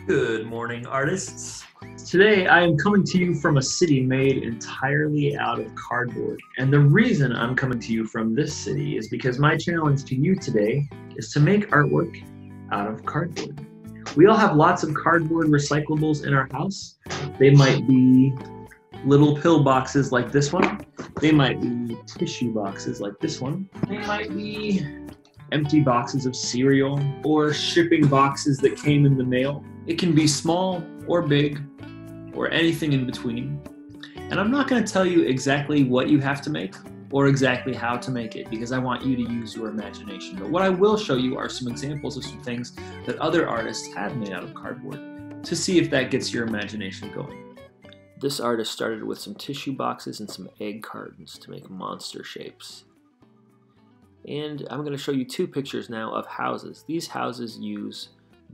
Good morning, artists. Today I am coming to you from a city made entirely out of cardboard. And the reason I'm coming to you from this city is because my challenge to you today is to make artwork out of cardboard. We all have lots of cardboard recyclables in our house. They might be little pill boxes like this one. They might be tissue boxes like this one. They might be empty boxes of cereal or shipping boxes that came in the mail. It can be small or big or anything in between. And I'm not going to tell you exactly what you have to make or exactly how to make it because I want you to use your imagination. But what I will show you are some examples of some things that other artists have made out of cardboard to see if that gets your imagination going. This artist started with some tissue boxes and some egg cartons to make monster shapes. And I'm going to show you two pictures now of houses. These houses use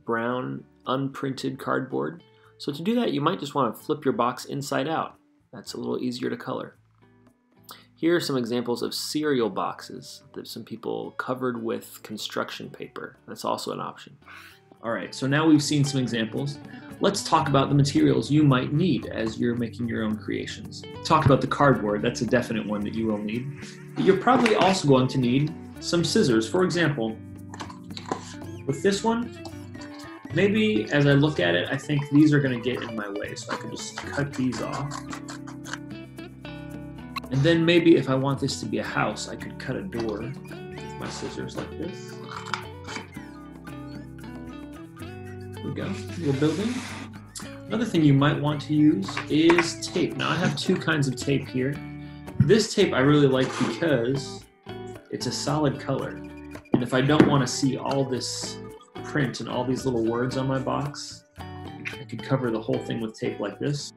brown unprinted cardboard. So to do that, you might just want to flip your box inside out. That's a little easier to color. Here are some examples of cereal boxes that some people covered with construction paper. That's also an option. Alright, so now we've seen some examples. Let's talk about the materials you might need as you're making your own creations. Talk about the cardboard, that's a definite one that you will need. But you're probably also going to need some scissors. For example, with this one, maybe as I look at it, I think these are going to get in my way, so I can just cut these off. And then maybe if I want this to be a house, I could cut a door with my scissors like this. There we go, little building. Another thing you might want to use is tape. Now I have two kinds of tape here. This tape I really like because it's a solid color. And if I don't want to see all this print and all these little words on my box, I could cover the whole thing with tape like this.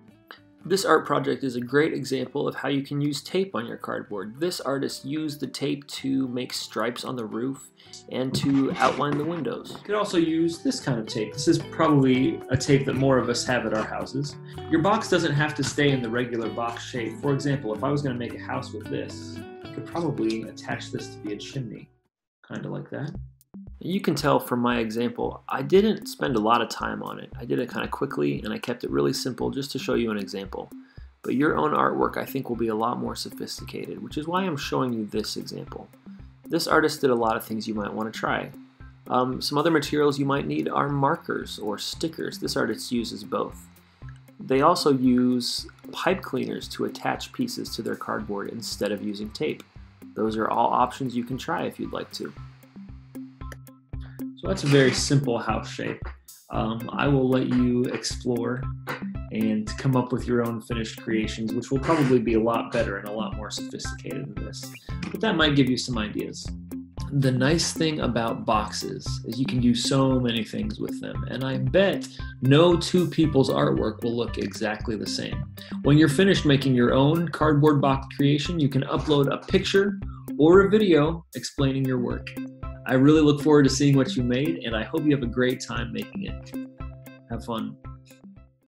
This art project is a great example of how you can use tape on your cardboard. This artist used the tape to make stripes on the roof and to outline the windows. You could also use this kind of tape. This is probably a tape that more of us have at our houses. Your box doesn't have to stay in the regular box shape. For example, if I was going to make a house with this, I could probably attach this to be a chimney, kind of like that. You can tell from my example, I didn't spend a lot of time on it. I did it kind of quickly and I kept it really simple just to show you an example. But your own artwork I think will be a lot more sophisticated, which is why I'm showing you this example. This artist did a lot of things you might want to try. Some other materials you might need are markers or stickers. This artist uses both. They also use pipe cleaners to attach pieces to their cardboard instead of using tape. Those are all options you can try if you'd like to. So that's a very simple house shape. I will let you explore and come up with your own finished creations, which will probably be a lot better and a lot more sophisticated than this. But that might give you some ideas. The nice thing about boxes is you can do so many things with them, and I bet no two people's artwork will look exactly the same. When you're finished making your own cardboard box creation, you can upload a picture or a video explaining your work. I really look forward to seeing what you made, and I hope you have a great time making it. Have fun.